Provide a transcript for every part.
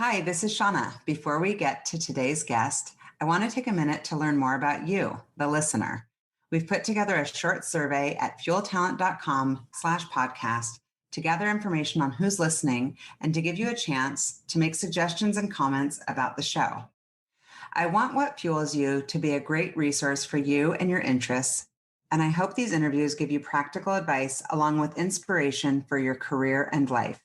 Hi, this is Shauna. Before we get to today's guest, I want to take a minute to learn more about you, the listener. We've put together a short survey at fueltalent.com/podcast to gather information on who's listening and to give you a chance to make suggestions and comments about the show. I want What Fuels You to be a great resource for you and your interests, and I hope these interviews give you practical advice along with inspiration for your career and life.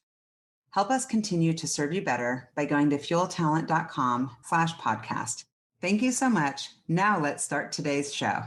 Help us continue to serve you better by going to fueltalent.com/podcast. Thank you so much. Now let's start today's show.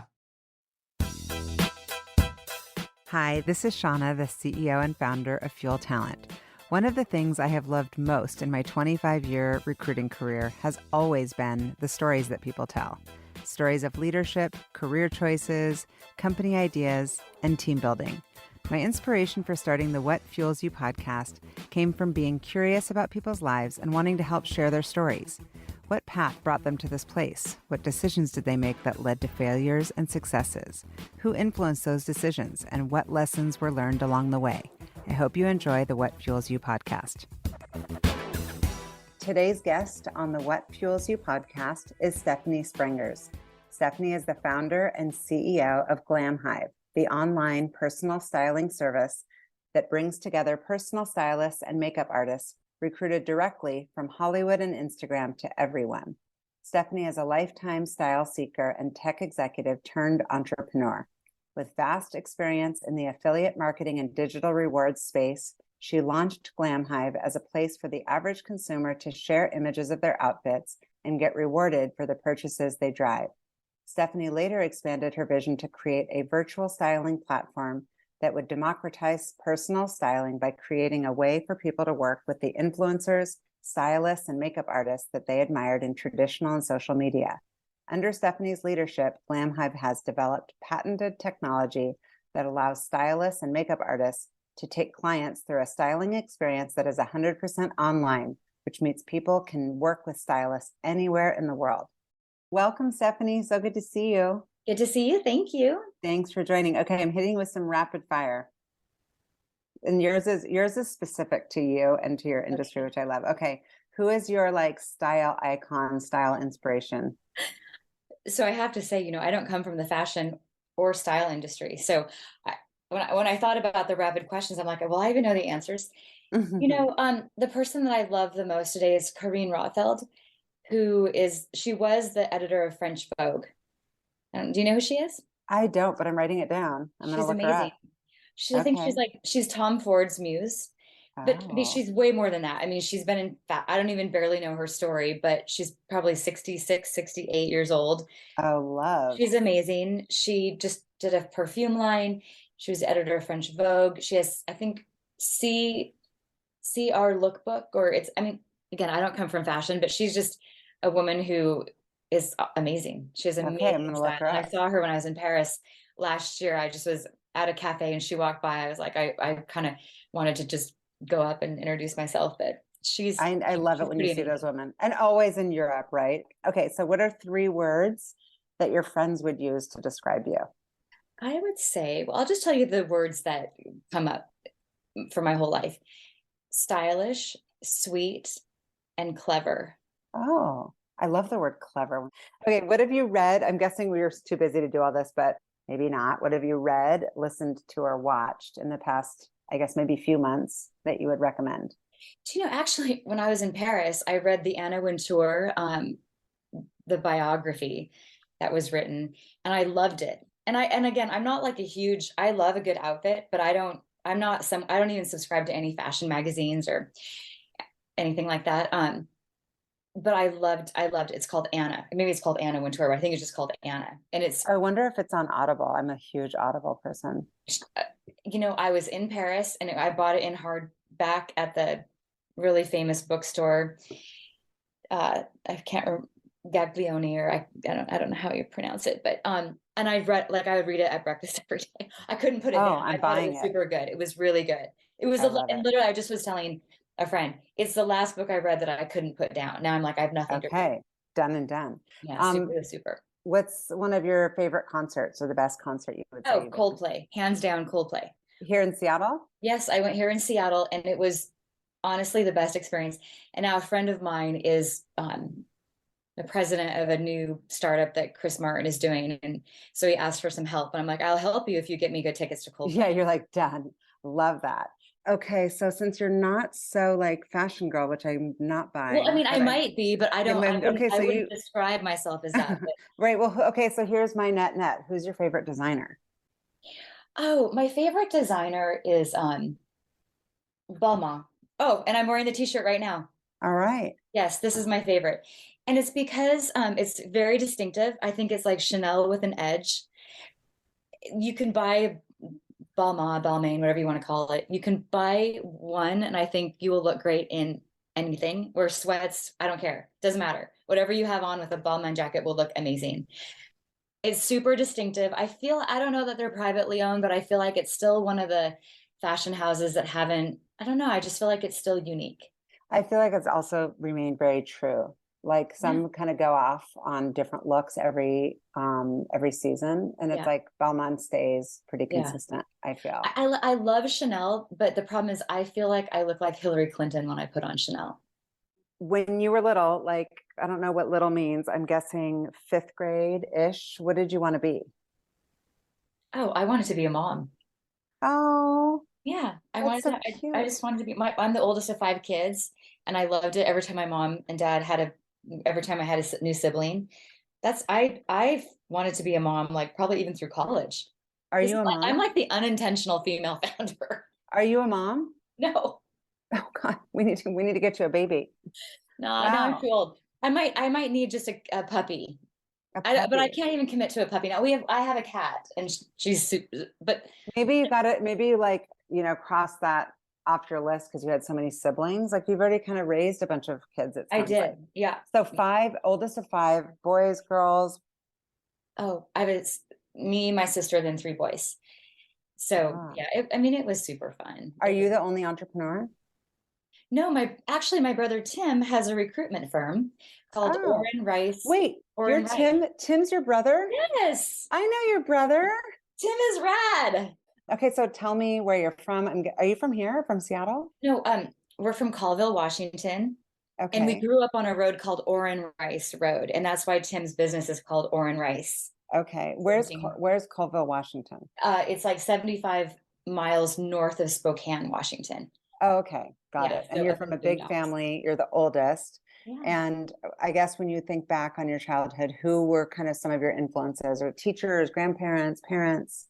Hi, this is Shauna, the CEO and founder of Fuel Talent. One of the things I have loved most in my 25-year recruiting career has always been the stories that people tell. Stories of leadership, career choices, company ideas, and team building. My inspiration for starting the What Fuels You podcast came from being curious about people's lives and wanting to help share their stories. What path brought them to this place? What decisions did they make that led to failures and successes? Who influenced those decisions, and what lessons were learned along the way? I hope you enjoy the What Fuels You podcast. Today's guest on the What Fuels You podcast is Stephanie Sprangers. Stephanie is the founder and CEO of Glam Hive, the online personal styling service that brings together personal stylists and makeup artists recruited directly from Hollywood and Instagram to everyone. Stephanie is a lifetime style seeker and tech executive turned entrepreneur. With vast experience in the affiliate marketing and digital rewards space, she launched Glam Hive as a place for the average consumer to share images of their outfits and get rewarded for the purchases they drive. Stephanie later expanded her vision to create a virtual styling platform that would democratize personal styling by creating a way for people to work with the influencers, stylists, and makeup artists that they admired in traditional and social media. Under Stephanie's leadership, Glam Hive has developed patented technology that allows stylists and makeup artists to take clients through a styling experience that is 100% online, which means people can work with stylists anywhere in the world. Welcome, Stephanie. So good to see you. Good to see you. Thank you. Thanks for joining. Okay, I'm hitting with some rapid fire. And yours is specific to you and to your industry, which I love. Okay, who is your style icon, style inspiration? So I have to say, I don't come from the fashion or style industry. So when I thought about the rapid questions, I'm like, well, I even know the answers. The person that I love the most today is Karine Rothfeld, she was the editor of French Vogue. Do you know who she is? I don't, but I'm writing it down. I'm going to look her up. I think she's Tom Ford's muse, but she's way more than that. I mean, she's been in fact, I don't even barely know her story, but she's probably 66, 68 years old. Oh, love. She's amazing. She just did a perfume line. She was the editor of French Vogue. She has, I think, see our lookbook, again, I don't come from fashion, but she's just a woman who is amazing. She has amazing style. And I saw her when I was in Paris last year. I just was at a cafe and she walked by. I was like, I kind of wanted to just go up and introduce myself, but I love it when you see those women, and always in Europe, right? Okay. So what are 3 words that your friends would use to describe you? I would say, well, I'll just tell you the words that come up for my whole life: stylish, sweet, and clever. Oh, I love the word clever. Okay, what have you read? I'm guessing we were too busy to do all this, but maybe not. What have you read, listened to, or watched in the past, I guess maybe few months that you would recommend? Actually, when I was in Paris, I read the Anna Wintour, the biography that was written, and I loved it. And again, I'm not I love a good outfit, but I don't even subscribe to any fashion magazines or anything like that. But I loved it. It's called Anna. Maybe it's called Anna Wintour, but I think it's just called Anna. And I wonder if it's on Audible. I'm a huge Audible person. I was in Paris and I bought it in hardback at the really famous bookstore. I can't remember, Gaglione, or I don't know how you pronounce it, but and I would read it at breakfast every day. I couldn't put it down. I thought it was super good. It was really good. It was literally, I just was telling a friend, it's the last book I read that I couldn't put down. Now I'm like, I have nothing to read. Okay, done and done. Yeah, super. What's one of your favorite concerts or the best concert you would say? Oh, Coldplay. Hands down, Coldplay. Here in Seattle? Yes, I went here in Seattle, and it was honestly the best experience. And now a friend of mine is the president of a new startup that Chris Martin is doing. And so he asked for some help. And I'm like, I'll help you if you get me good tickets to Coldplay. Yeah, you're like, done. Love that. Okay, so since you're not so like fashion girl, which I'm not buying. Well, I mean, I but might be, but I don't, okay, I so wouldn't describe myself as that. But, right. Well, okay, so here's my net. Who's your favorite designer? oh, my favorite designer is Balmain. Oh, and I'm wearing the t-shirt right now. All right. Yes, this is my favorite. And it's because it's very distinctive. I think it's like Chanel with an edge. You can buy Balmain, whatever you want to call it. You can buy one, and I think you will look great in anything. Or sweats, I don't care. Doesn't matter. Whatever you have on with a Balmain jacket will look amazing. It's super distinctive. I don't know that they're privately owned, but I feel like it's still one of the fashion houses that haven't, I don't know, I just feel like it's still unique. I feel like it's also remained very true. Like some kind of go off on different looks every season, and it's Yeah. like Belmont stays pretty Yeah. consistent, I feel. I love Chanel, but the problem is I feel like I look like Hillary Clinton when I put on Chanel. When you were little, like, I don't know what little means. I'm guessing fifth grade-ish. What did you want to be? Oh, I wanted to be a mom. Oh, Yeah, that's so I cute. just wanted to be I'm the oldest of five kids, and I loved it every time my mom and dad every time I had a new sibling. I wanted to be a mom, like probably even through college. Are This you is a I'm mom? like the unintentional female founder. Are you a mom? No, Oh God, we need to get you a baby. no, now I'm Wow, too old. I might need just a puppy. a But I puppy. can't even commit to a puppy now. I have a cat, and she's super, but Maybe you got it. Maybe you like, cross that off your list because you had so many siblings. Like you've already kind of raised a bunch of kids, it I sounds like. did. Yeah. So five, oldest of five, boys, girls. Oh, me, my sister, then three boys. So Ah. yeah, I mean, it was super fun. Are you the only entrepreneur? No, actually my brother Tim has a recruitment firm called Oh, wait, you're Oren Rice. Tim. Tim's your brother? Yes, I know your brother. Tim is rad. Okay, so tell me where you're from. Are you from here, from Seattle? No, we're from Colville, Washington, and we Okay. grew up on a road called Oren Rice Road, and that's why Tim's business is called Oren Rice. Okay. Printing. Where's Colville, Washington? It's like 75 miles north of Spokane, Washington. Oh, okay. Got Yeah, it. And so you're up from in a the big boondocks. family. You're the oldest. Yeah. And I guess when you think back on your childhood, who were kind of some of your influences or teachers, grandparents, parents?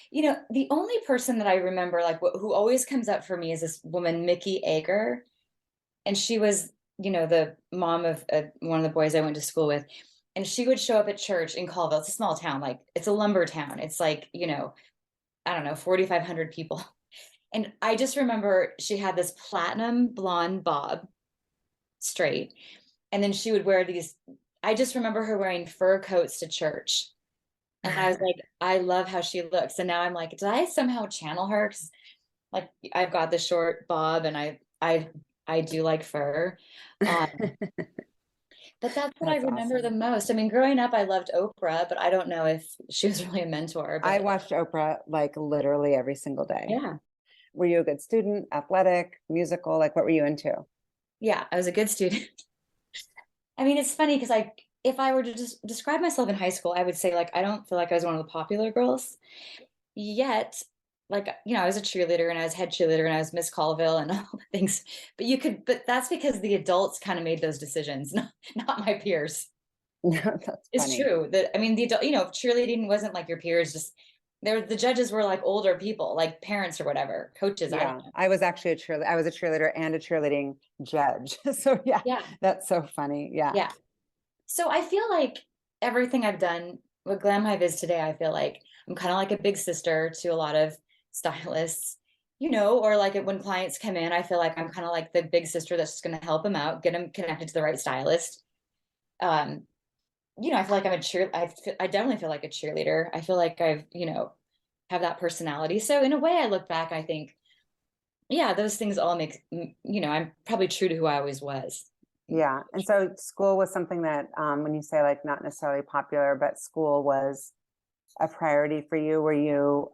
You know, the only person that I remember, like, who always comes up for me is this woman, Mickey Ager. And she was, the mom of one of the boys I went to school with. And she would show up at church in Colville. It's a small town, like, it's a lumber town. It's like, I don't know, 4,500 people. And I just remember she had this platinum blonde bob, straight. And then she would wear these, I just remember her wearing fur coats to church. And I was like, I love how she looks. And now I'm like, did I somehow channel her? 'Cause like I've got the short bob and I do like fur. Um, but that's what I That's remember the awesome. most. I mean, growing up, I loved Oprah, but I don't know if she was really a mentor. I But watched Oprah like literally every single day. yeah, Were you a good student, athletic, musical? Like what were you into? yeah, I was a good student. I mean, it's funny because if I were to just describe myself in high school, I would say like I don't feel like I was one of the popular girls. Yet, like, I was a cheerleader and I was head cheerleader and I was Miss Colville and all the things. But that's because the adults kind of made those decisions, not my peers. No, that's It's funny. true that, I mean, the adult, cheerleading wasn't like your peers, just the judges were like older people, like parents or whatever, coaches. I don't Yeah, know. I was actually a cheerleader. I was a cheerleader and a cheerleading judge. So yeah, Yeah. that's so funny. Yeah. Yeah. So I feel like everything I've done, what Glam Hive is today, I feel like I'm kind of like a big sister to a lot of stylists, or like when clients come in, I feel like I'm kind of like the big sister that's just going to help them out, get them connected to the right stylist. Um, I feel like I definitely feel like a cheerleader. I feel like I've, have that personality. So in a way, I look back, I think, yeah, those things all make, I'm probably true to who I always was. Yeah. And so school was something that, when you say like not necessarily popular, but school was a priority for you. Were you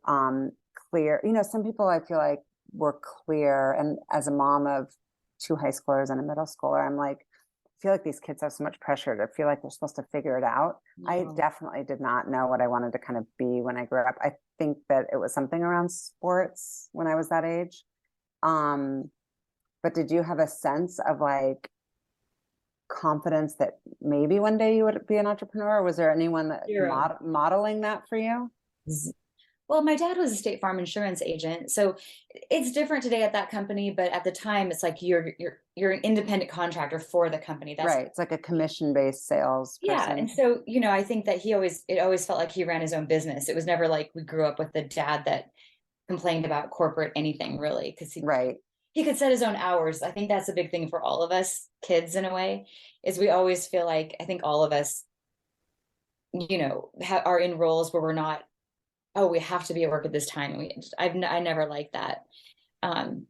clear? Some people I feel like were clear, and as a mom of 2 high schoolers and a middle schooler. I'm like, I feel like these kids have so much pressure to feel like they're supposed to figure it out. I No. definitely did not know what I wanted to kind of be when I grew up. I think that it was something around sports when I was that age. But did you have a sense of like confidence that maybe one day you would be an entrepreneur? Or was there anyone that Zero. modeling that for you? Well, my dad was a State Farm insurance agent, so it's different today at that company. But at the time, it's like you're an independent contractor for the company. That's Right. It's like a commission-based sales yeah. And person. so I think that it always felt like he ran his own business. It was never like we grew up with a dad that complained about corporate anything really, because Right. he could set his own hours. I think that's a big thing for all of us kids in a way, is we always feel like, I think all of us, are in roles where we're not, oh, we have to be at work at this time. I never liked that. Um,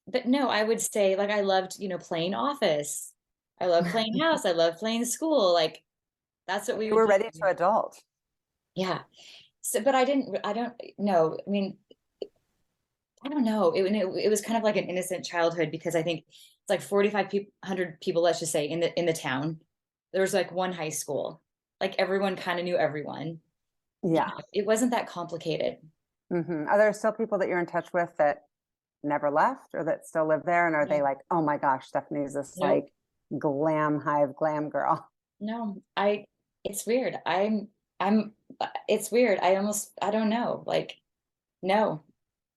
but no, I would say like I loved, playing office. I love playing house. I love playing school. Like that's what we You would were do. ready to adult. Yeah. So, but I don't know. I mean, I don't know. It was kind of like an innocent childhood because I think it's like 4,500 people, let's just say in the town. There was like one high school. Like everyone kind of knew everyone. Yeah. It wasn't that complicated. Are there still people that you're in touch with that never left or that still live there? And are they No, like, oh my gosh, Stephanie's this nope, like glam hive glam girl? no. It's weird. I'm, it's weird. I don't know. Like, no.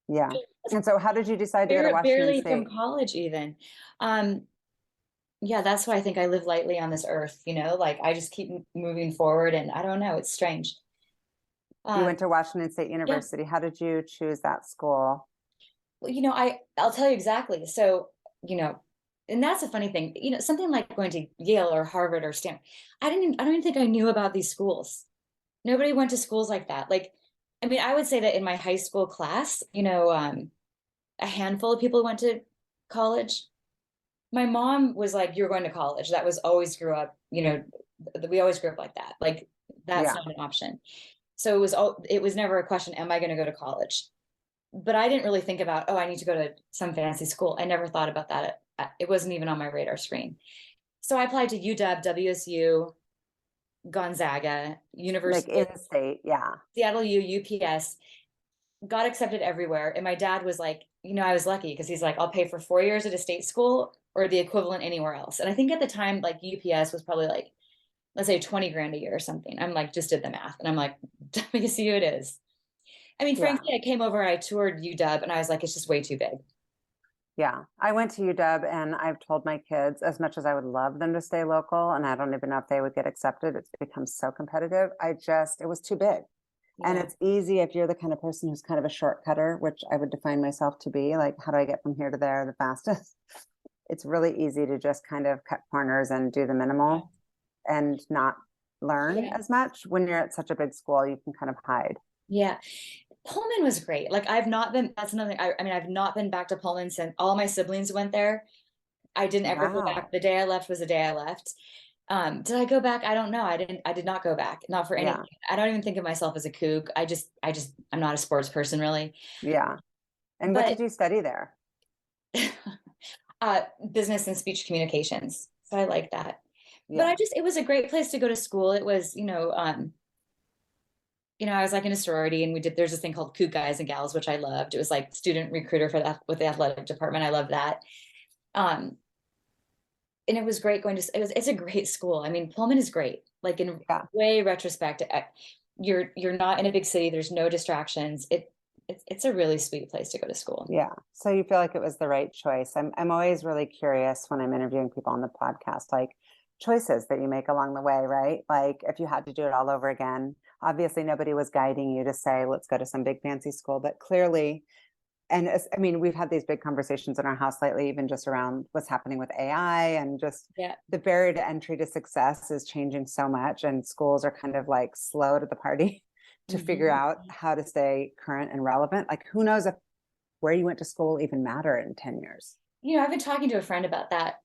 Yeah. And so how did you decide to go to Washington Barely from State? college even. Um, yeah, that's why I think I live lightly on this earth, like I just keep moving forward and I don't know, it's strange. You Um, went to Washington State yeah, University. How did you choose that school? well, I'll tell you exactly. So, and that's a funny thing, something like going to Yale or Harvard or Stanford. I don't even think I knew about these schools. Nobody went to schools like that. Like, I mean, I would say that in my high school class, a handful of people went to college. My mom was like, "You're going to college." That was always grew up, we always grew up like that. Like that's Yeah. not an option. So it was never a question, am I going to go to college? But I didn't really think about, oh, I need to go to some fancy school. I never thought about that. It wasn't even on my radar screen. So I applied to UW, WSU, Gonzaga, Like University, in state. Yeah. Seattle U, UPS, got accepted everywhere. And my dad was like, I was lucky because he's like, I'll pay for 4 years at a state school or the equivalent anywhere else. And I think at the time, like UPS was probably like, let's say 20 grand a year or something. I'm like, just did the math. And I'm like, WSU it is. I mean, Yeah. frankly, I came over, I toured UW and I was like, it's just way too big. Yeah. I went to UW and I've told my kids, as much as I would love them to stay local, and I don't even know if they would get accepted, it's become so competitive. It was too big. And Yeah. it's easy if you're the kind of person who's kind of a shortcutter, which I would define myself to be. Like, how do I get from here to there the fastest? It's really easy to just kind of cut corners and do the Yeah. minimal and not learn Yeah. as much. When you're at such a big school, you can kind of hide. Yeah. Pullman was great. Like I've not been, that's another thing. I mean, I've not been back to Pullman since all my siblings went there. I didn't ever go back. Wow. The day I left was the day I left. Did I go back? I don't know. I did not go back. Not for anything. Yeah. I don't even think of myself as a kook. I'm not a sports person really. Yeah. And what But did you study there? business and speech communications. So I like that. But Yeah. it was a great place to go to school. It was, I was like in a sorority and there's this thing called Kook Guys and Gals, which I loved. It was like student recruiter for that with the athletic department. I love that. Um, and it was great it's a great school. I mean, Pullman is great. Like in Yeah. way retrospect, you're not in a big city. There's no distractions. It's a really sweet place to go to school. Yeah. So you feel like it was the right choice. I'm always really curious when I'm interviewing people on the podcast, like choices that you make along the way, right? Like if you had to do it all over again, obviously nobody was guiding you to say, let's go to some big fancy school, but clearly, I mean, we've had these big conversations in our house lately, even just around what's happening with AI and just Yeah. the barrier to entry to success is changing so much, and schools are kind of like slow to the party to figure Mhm. out how to stay current and relevant. Like, who knows if where you went to school even matter in 10 years? I've been talking to a friend about that.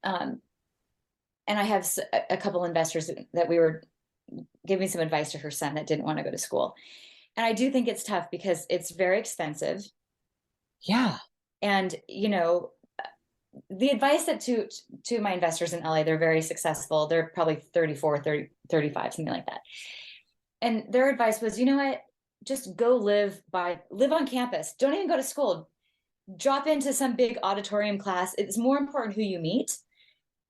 And I have a couple investors that we were giving some advice to her son that didn't want to go to school. And I do think it's tough because it's very expensive. Yeah. And, the advice that to my investors in LA, they're very successful. They're probably 34, 30, 35, something like that. And their advice was, you know what? Just go live on campus. Don't even go to school. Drop into some big auditorium class. It's more important who you meet.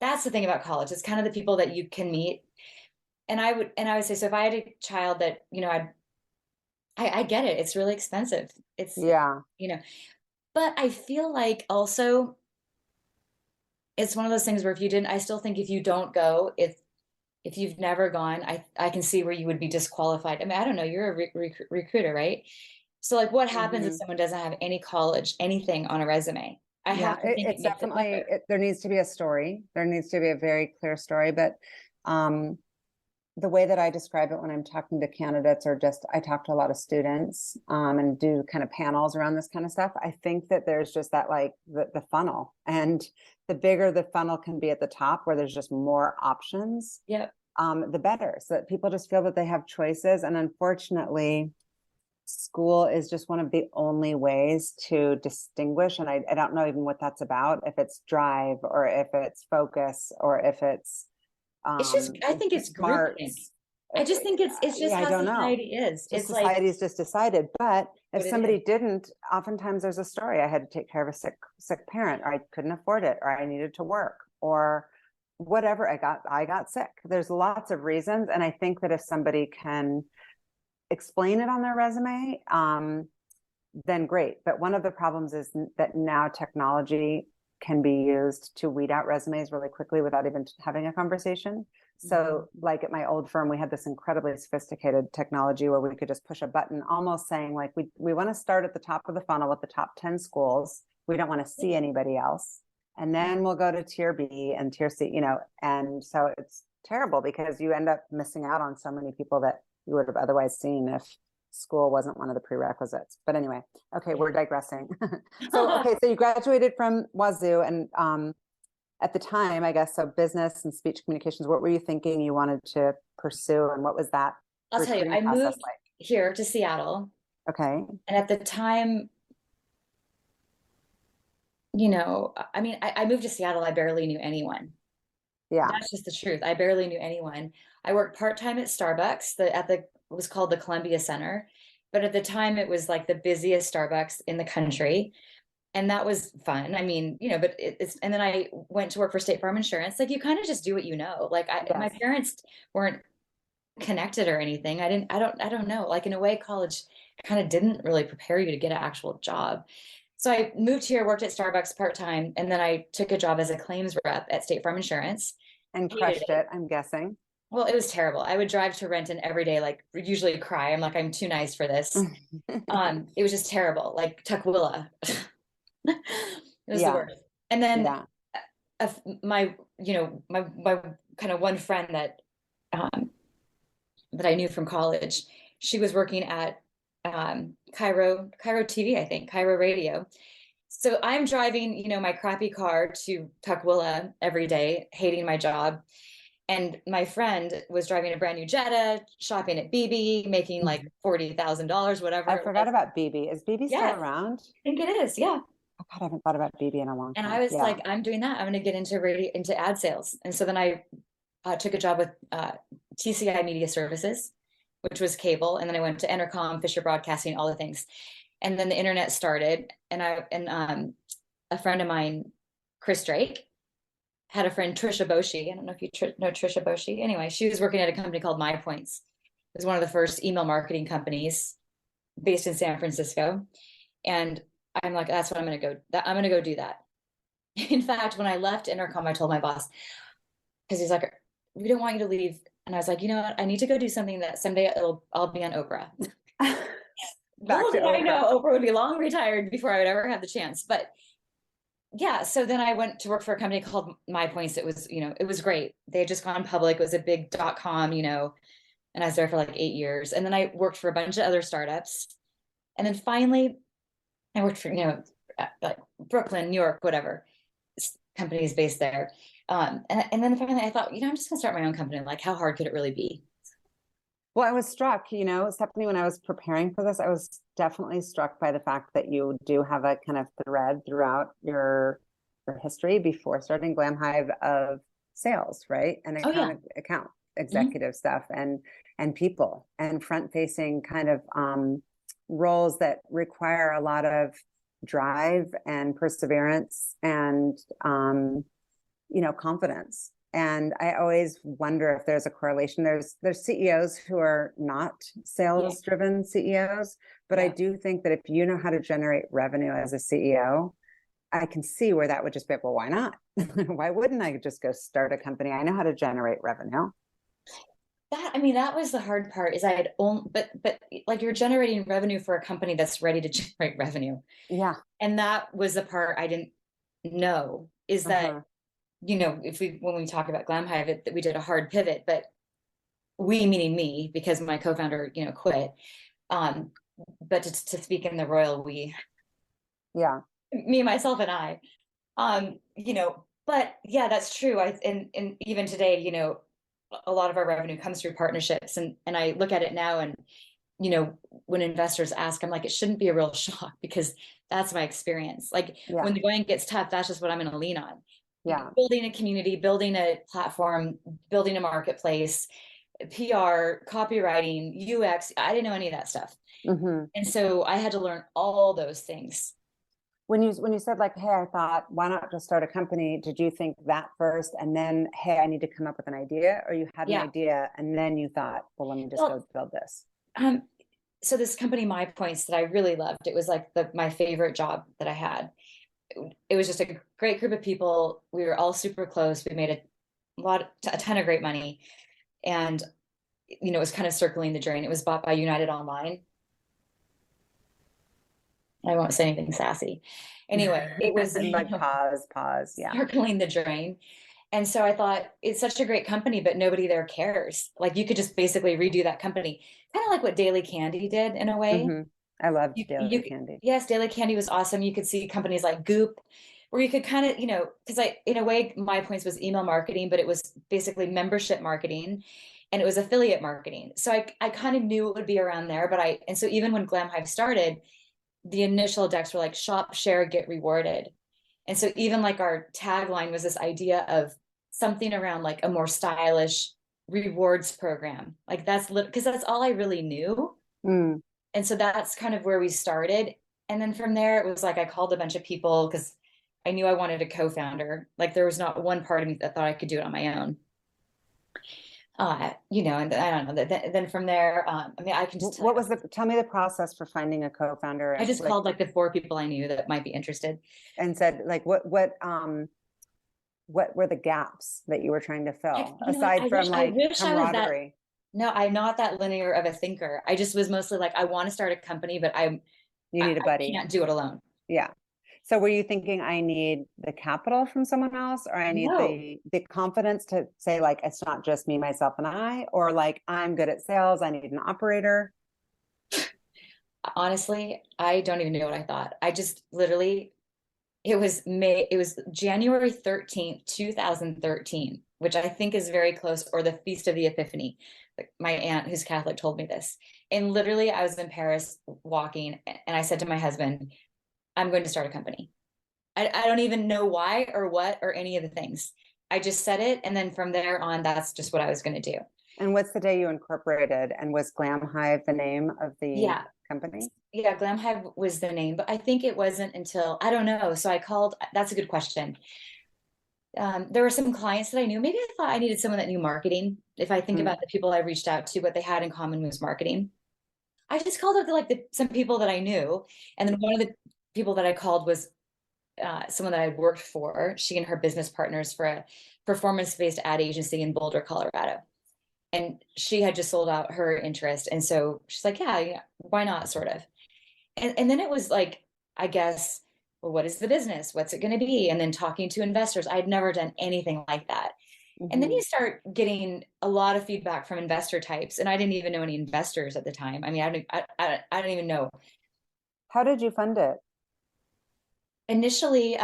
That's the thing about college. It's kind of the people that you can meet. And I would say, so if I had a child that, I get it. It's really expensive. Yeah. But I feel like also it's one of those things where I still think if you don't go, if you've never gone, I can see where you would be disqualified. I mean, I don't know, you're a recruiter, right? So like what happens if someone doesn't have any college, anything on a resume? I have to think it's it makes it definitely, better. there needs to be a story. There needs to be a very clear story, but the way that I describe it when I'm talking to candidates, or just I talk to a lot of students and do kind of panels around this kind of stuff. I think that there's just that, like the funnel, and the bigger the funnel can be at the top, where there's just more options, Yep. the better, so that people just feel that they have choices. And unfortunately, school is just one of the only ways to distinguish. And I don't know even what that's about, if it's drive or if it's focus or if it's It's just, I think it's groupthink. smarts. I just think it's just Yeah, I how don't know. society is. Just It's like society's just decided. But if what it somebody is. didn't, oftentimes there's a story. I had to take care of a sick parent, or I couldn't afford it, or I needed to work, or whatever. I got sick. There's lots of reasons. And I think that if somebody can explain it on their resume, then great. But one of the problems is that now technology can be used to weed out resumes really quickly without even having a conversation. So like at my old firm, we had this incredibly sophisticated technology where we could just push a button, almost saying like, we want to start at the top of the funnel with the top 10 schools. We don't want to see anybody else. And then we'll go to tier B and tier C, and so it's terrible because you end up missing out on so many people that you would have otherwise seen if school wasn't one of the prerequisites. But anyway, okay, we're digressing. So you graduated from Wazoo, and at the time, I guess, so business and speech communications, what were you thinking you wanted to pursue, and what was that I'll tell you, recruiting I process moved here to Seattle. Okay. And at the time, I mean, I moved to Seattle, I barely knew anyone. Yeah. That's just the truth. I barely knew anyone. I worked part-time at Starbucks, it was called the Columbia Center. But at the time it was like the busiest Starbucks in the country. And that was fun. I mean, but and then I went to work for State Farm Insurance. Like you kind of just do what you know. Like my parents weren't connected or anything. I don't know. Like in a way, college kind of didn't really prepare you to get an actual job. So I moved here, worked at Starbucks part-time, and then I took a job as a claims rep at State Farm Insurance. And crushed it, I'm guessing. Well, it was terrible. I would drive to Renton every day, like usually cry. I'm like, I'm too nice for this. It was just terrible, like Tukwila. It was the worst. And then my kind of one friend that I knew from college, she was working at Cairo TV, I think, Cairo Radio. So I'm driving, my crappy car to Tukwila every day, hating my job. And my friend was driving a brand new Jetta, shopping at BB, making like $40,000, whatever. I forgot about BB. Is BB still around? I think it is. Yeah. Oh God, I haven't thought about BB in a long time. And I was like, I'm doing that. I'm going to get into ad sales. And so then I took a job with TCI Media Services, which was cable. And then I went to Entercom, Fisher Broadcasting, all the things. And then the internet started. And a friend of mine, Chris Drake, had a friend, Trisha Boshi. I don't know if you know Trisha Boshi. Anyway, she was working at a company called My Points. It was one of the first email marketing companies based in San Francisco. And I'm like, that's what I'm going to go. I'm going to go do that. In fact, when I left Intercom, I told my boss, because he's like, we don't want you to leave. And I was like, you know what? I need to go do something that someday I'll be on Oprah. Little did I know Oprah would be long retired before I would ever have the chance. But yeah, so then I went to work for a company called My Points. It was, it was great. They had just gone public. It was a big .com, and I was there for like 8 years. And then I worked for a bunch of other startups. And then finally I worked for, like Brooklyn, New York, whatever, companies based there. And then finally I thought, I'm just gonna start my own company. Like, how hard could it really be? Well, I was struck, Stephanie, when I was preparing for this, I was definitely struck by the fact that you do have a kind of thread throughout your or history before starting Glam Hive of sales, right? And Oh yeah. account Mhm. executive stuff and people and front facing kind of roles that require a lot of drive and perseverance and confidence. And I always wonder if there's a correlation. There's CEOs who are not Yeah. sales driven CEOs, but I Yeah. do think that if you know how to generate revenue as a CEO, I can see where that would just be, well, why not? Why wouldn't I just go start a company? I know how to generate revenue. That was the hard part is I had only, but like you're generating revenue for a company that's ready to generate revenue. Yeah. And that was the part I didn't know is that, Uh-huh. when we talk about Glam Hive, that we did a hard pivot, but we, meaning me, because my co-founder, quit. Um, but to speak in the royal we, Yeah. me, myself, and I, but yeah, that's true. And even today, a lot of our revenue comes through partnerships, and I look at it now, and when investors ask, I'm like, it shouldn't be a real shock because that's my experience. Like Yeah. when the going gets tough, that's just what I'm going to lean on. Yeah. Building a community, building a platform, building a marketplace, PR, copywriting, UX. I didn't know any of that stuff. Mm-hmm. And so I had to learn all those things. When you said like, hey, I thought, why not just start a company? Did you think that first, and then, hey, I need to come up with an idea, or you had an Yeah. idea and then you thought, well, let me just Well, go build this? um, so this company, My Points, that I really loved, it was like my favorite job that I had. It was just a great group of people. We were all super close. We made a ton of great money. And, it was kind of circling the drain. It was bought by United Online. I won't say anything sassy. Anyway, it was, Like pause. Yeah. circling the drain. And so I thought it's such a great company, but nobody there cares. Like you could just basically redo that company, kind of like what Daily Candy did in a way. Mm-hmm. I loved You, Daily Candy. yes, Daily Candy was awesome. You could see companies like Goop, where you could kind of, because in a way, My Points was email marketing, but it was basically membership marketing and it was affiliate marketing. So I kind of knew it would be around there, and so even when Glam Hive started, the initial decks were like shop, share, get rewarded. And so even like our tagline was this idea of something around like a more stylish rewards program. Like because that's all I really knew. Mm. And so that's kind of where we started. And then from there, it was like I called a bunch of people because I knew I wanted a co-founder. Like there was not one part of me that thought I could do it on my own. And I don't know. Then from there, I can just What was tell me the process for finding a co-founder, I just like, called like the 4 people I knew that might be interested. and said like, what were the gaps that you were trying to fill aside from I like wish I was that. camaraderie? No, I'm not that linear of a thinker. I just was mostly like, I want to start a company, but You need a I buddy. can't do it alone. Yeah. So were you thinking I need the capital from someone else, or I need No, the confidence to say like it's not just me, myself, and I, or like I'm good at sales, I need an operator? honestly, I don't even know what I thought. I just literally, it was January 13th, 2013, which I think is very close, or the Feast of the Epiphany. Like my aunt, who's Catholic, told me this. And literally, I was in Paris walking, and I said to my husband, I'm going to start a company. I don't even know why or what or any of the things. I just said it. And then from there on, that's just what I was going to do. And what's the day you incorporated? And was Glam Hive the name of the Yeah. company? Yeah. Glam Hive was the name, but I think it wasn't until, I don't know. So I called, that's a good question. There were some clients that I knew. Maybe I thought I needed someone that knew marketing. If I think about the people I reached out to, what they had in common was marketing. I just called up some people that I knew. And then one of the people that I called was someone that I worked for, she and her business partners for a performance-based ad agency in Boulder, Colorado. And she had just sold out her interest. And so she's like, yeah, why not, sort of. And then it was like, I guess, well, what is the business? What's it going to be? And then talking to investors. I'd never done anything like that. And then Mm-hmm. you start getting a lot of feedback from investor types. And I didn't even know any investors at the time. I mean, I don't even know. How did you fund it? Initially,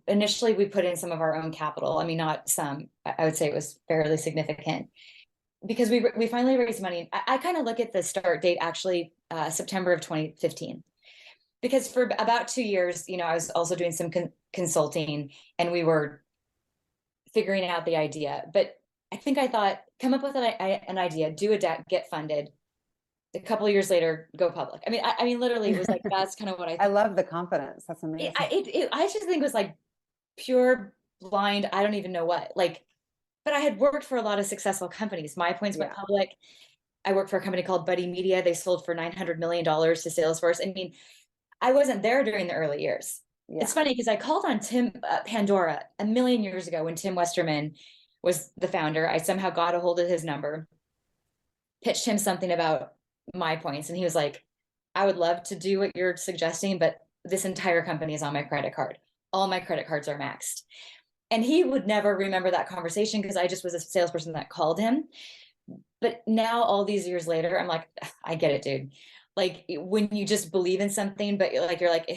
initially we put in some of our own capital. I mean, not some. I would say it was fairly significant because we finally raised money. I kind of look at the start date actually September of 2015, because for about 2 years, I was also doing some consulting, and we were figuring out the idea. But I think I thought, come up with an idea, do a deck, get funded. A couple of years later, go public. I mean, literally, it was like, that's kind of what I I thought. love the confidence. That's amazing. I just think it was like pure blind. I don't even know what, like, but I had worked for a lot of successful companies. My Points went public. I worked for a company called Buddy Media. They sold for $900 million to Salesforce. I mean, I wasn't there during the early years. Yeah. It's funny because I called on Tim Pandora a million years ago when Tim Westerman was the founder. I somehow got a hold of his number, pitched him something about My Points, and he was like, I would love to do what you're suggesting, but this entire company is on my credit card. All my credit cards are maxed. And he would never remember that conversation because I just was a salesperson that called him. But now, all these years later, I'm like, I get it, dude. Like, when you just believe in something, but you're like,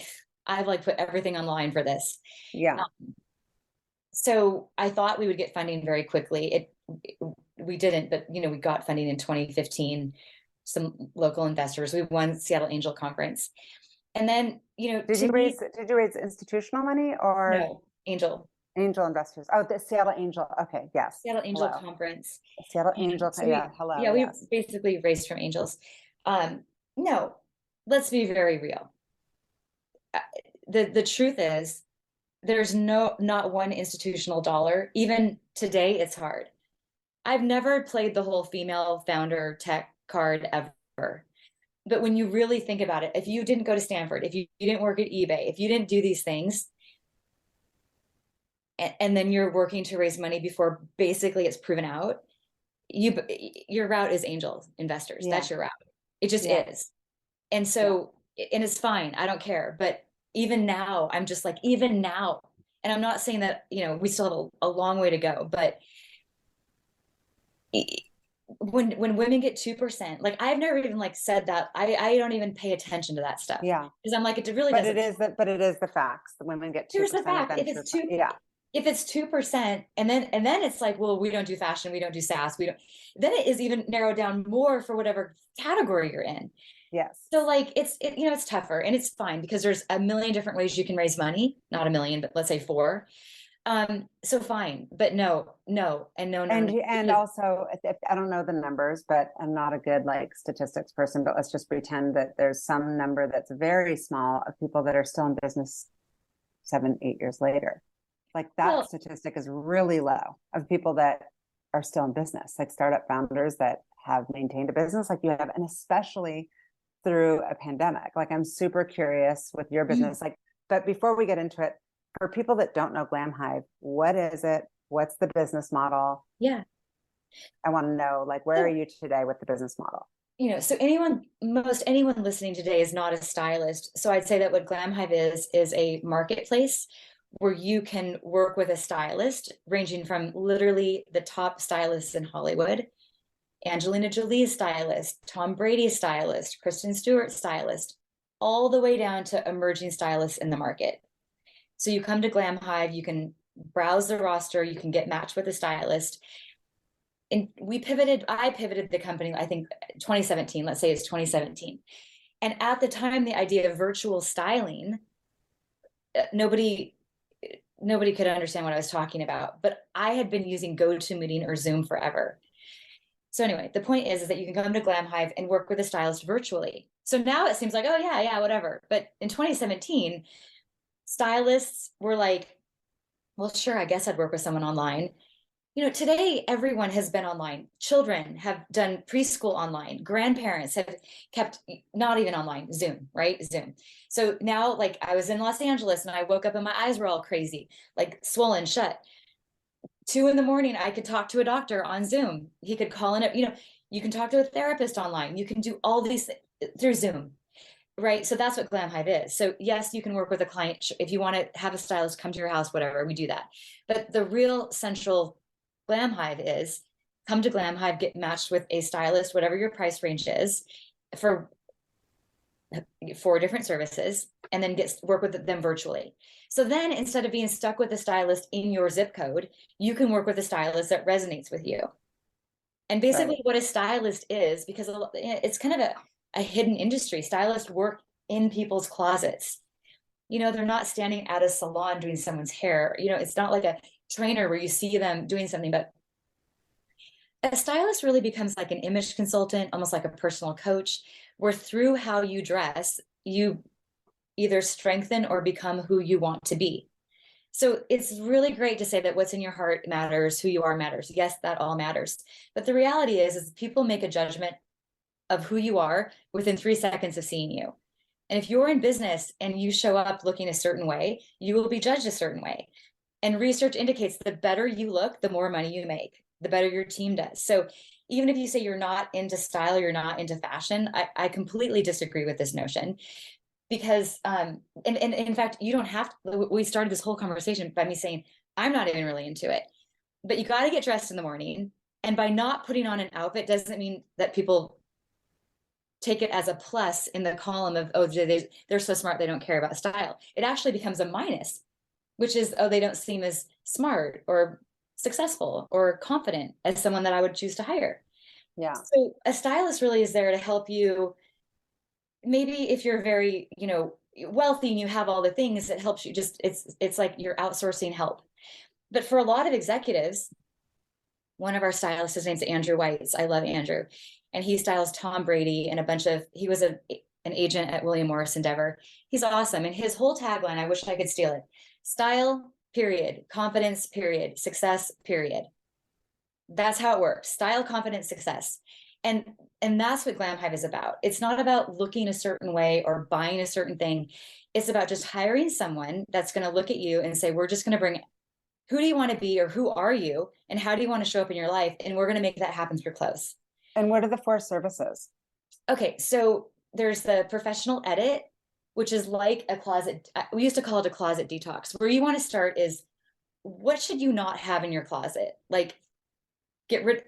I've like put everything on the line for this. Yeah. So I thought we would get funding very quickly. We didn't, but we got funding in 2015. Some local investors. We won Seattle Angel Conference, and then Did you raise institutional money or no, angel investors? Oh, the Seattle Angel. Okay, yes. Seattle Angel Hello. Conference. Seattle Angel. So yeah. Hello. Yeah, we yes. basically raised from angels. No, let's be very real. The truth is, there's not one institutional dollar. Even today, it's hard. I've never played the whole female founder tech card ever. But when you really think about it, if you didn't go to Stanford, if you didn't work at eBay, if you didn't do these things, and then you're working to raise money before basically it's proven out, your route is angel investors. Yeah. That's your route. It just is. And so, and it's fine. I don't care. But even now, I'm just like, even now, and I'm not saying that, we still have a long way to go, but when women get 2%, like, I've never even like said that. I don't even pay attention to that stuff. Yeah. Because I'm like, it really But doesn't. But it is the facts. The women get 2%. Here's the fact. If it's 2%, and then it's like, well, we don't do fashion, we don't do SaaS, we don't, then it is even narrowed down more for whatever category you're in. Yes. So like, it's tougher, and it's fine because there's a million different ways you can raise money. Not a million, but let's say 4. So fine, but no, and no. And also, I don't know the numbers, but I'm not a good like statistics person, but let's just pretend that there's some number that's very small of people that are still in business 7, 8 years later. Like that statistic is really low of people that are still in business, like startup founders that have maintained a business like you have, and especially through a pandemic. Like, I'm super curious with your business. Like, but before we get into it, for people that don't know Glam Hive, what is it? What's the business model? Yeah. I want to know, like, where are you today with the business model? So most anyone listening today is not a stylist. So I'd say that what Glam Hive is a marketplace where you can work with a stylist ranging from literally the top stylists in Hollywood, Angelina Jolie's stylist, Tom Brady's stylist, Kristen Stewart's stylist, all the way down to emerging stylists in the market. So you come to Glam Hive, you can browse the roster, you can get matched with a stylist. And I pivoted the company, I think 2017, let's say it's 2017. And at the time, the idea of virtual styling, nobody could understand what I was talking about, but I had been using GoToMeeting or Zoom forever. So anyway, the point is that you can come to Glam Hive and work with a stylist virtually. So now it seems like, oh yeah, whatever. But in 2017, stylists were like, well, sure, I guess I'd work with someone online. Today, everyone has been online. Children have done preschool online. Grandparents have kept not even online, Zoom, right? Zoom. So now, like, I was in Los Angeles and I woke up and my eyes were all crazy, like swollen shut. 2 a.m, I could talk to a doctor on Zoom. He could call in, you can talk to a therapist online. You can do all these through Zoom, right? So that's what Glam Hive is. So yes, you can work with a client. If you want to have a stylist come to your house, whatever, we do that. But the real central Glam Hive is come to Glam Hive, get matched with a stylist, whatever your price range is, for 4 different services, and then work with them virtually. So then, instead of being stuck with a stylist in your zip code, you can work with a stylist that resonates with you. And basically what a stylist is, because it's kind of a hidden industry. Stylists work in people's closets. They're not standing at a salon doing someone's hair. It's not like a trainer where you see them doing something, but a stylist really becomes like an image consultant, almost like a personal coach, where through how you dress, you either strengthen or become who you want to be. So it's really great to say that what's in your heart matters, who you are matters. Yes, that all matters. But the reality is people make a judgment of who you are within 3 seconds of seeing you. And if you're in business and you show up looking a certain way, you will be judged a certain way. And research indicates the better you look, the more money you make, the better your team does. So even if you say you're not into style, you're not into fashion, I completely disagree with this notion. Because and in fact, you don't have to, we started this whole conversation by me saying, I'm not even really into it. But you got to get dressed in the morning. And by not putting on an outfit doesn't mean that people take it as a plus in the column of, oh, they're so smart, they don't care about style. It actually becomes a minus, which is, oh, they don't seem as smart or successful or confident as someone that I would choose to hire. Yeah. So a stylist really is there to help you. Maybe if you're very, wealthy and you have all the things, it helps you it's like you're outsourcing help. But for a lot of executives, one of our stylists, his name's Andrew Weitz. I love Andrew. And he styles Tom Brady and he was an agent at William Morris Endeavor. He's awesome. And his whole tagline, I wish I could steal it. Style, period. Confidence, period. Success, period. That's how it works. Style, confidence, success. And that's what Glam Hive is about. It's not about looking a certain way or buying a certain thing. It's about just hiring someone that's going to look at you and say, we're just going to bring, who do you want to be or who are you? And how do you want to show up in your life? And we're going to make that happen through clothes. And what are the 4 services? Okay, so there's the professional edit, which is like a closet. We used to call it a closet detox. Where you want to start is, what should you not have in your closet? Like, get rid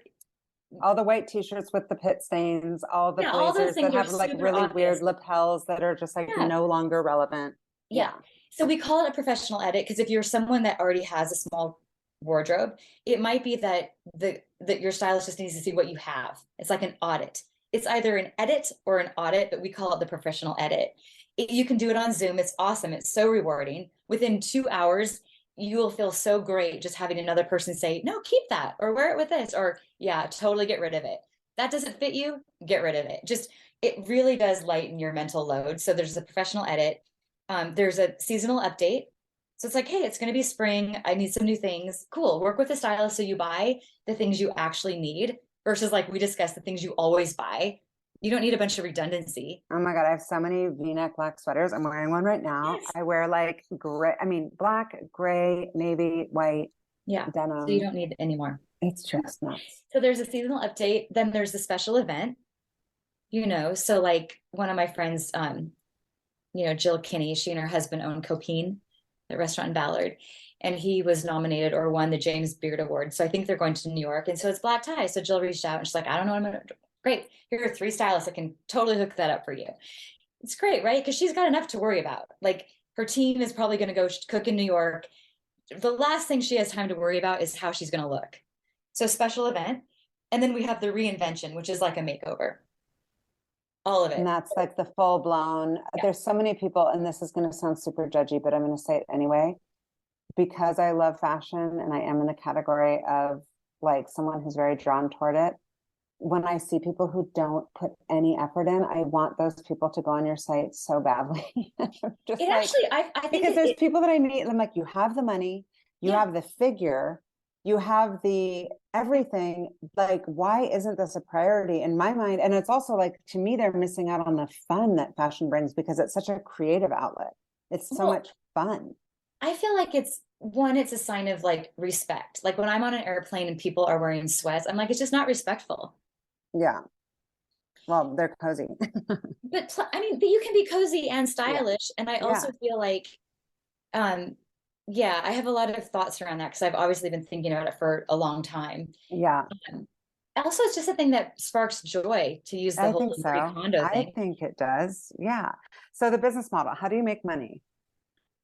all the white t-shirts with the pit stains, all the blazers that have like really weird lapels that are just like no longer relevant. Yeah. So we call it a professional edit because if you're someone that already has a small wardrobe, it might be that that your stylist just needs to see what you have. It's like an audit. It's either an edit or an audit, but we call it the professional edit. You can do it on Zoom. It's awesome. It's so rewarding. Within 2 hours, you will feel so great just having another person say, no, keep that, or wear it with this, or yeah, totally get rid of it. That doesn't fit you, get rid of it. It really does lighten your mental load. So there's a professional edit. There's a seasonal update. So it's like, hey, it's going to be spring. I need some new things. Cool. Work with a stylist so you buy the things you actually need versus like we discussed, the things you always buy. You don't need a bunch of redundancy. Oh my God, I have so many V-neck black sweaters. I'm wearing one right now. Yes. I wear like gray, black, gray, navy, white, denim. So you don't need any more. It's just nuts. So there's a seasonal update. Then there's the special event, so like one of my friends, Jill Kinney, she and her husband own Copine, the restaurant in Ballard. And he was nominated or won the James Beard Award. So I think they're going to New York. And so it's black tie. So Jill reached out and she's like, I don't know what I'm going to do. Great. Here are 3 stylists that can totally hook that up for you. It's great, right? Because she's got enough to worry about. Like her team is probably going to go cook in New York. The last thing she has time to worry about is how she's going to look. So special event. And then we have the reinvention, which is like a makeover. All of it. And that's like the full blown, There's so many people, and this is going to sound super judgy, but I'm going to say it anyway, because I love fashion and I am in the category of like someone who's very drawn toward it. When I see people who don't put any effort in, I want those people to go on your site so badly. I think because there's people that I meet and I'm like, you have the money, you have the figure, you have the everything. Like, why isn't this a priority in my mind? And it's also like, to me, they're missing out on the fun that fashion brings because it's such a creative outlet. It's so much fun. I feel like it's a sign of like respect. Like when I'm on an airplane and people are wearing sweats, I'm like, it's just not respectful. Yeah. Well, they're cozy. But you can be cozy and stylish. And I also feel like, I have a lot of thoughts around that because I've obviously been thinking about it for a long time. Yeah. Also, it's just a thing that sparks joy to use the whole condo thing. I think it does. Yeah. So the business model, how do you make money?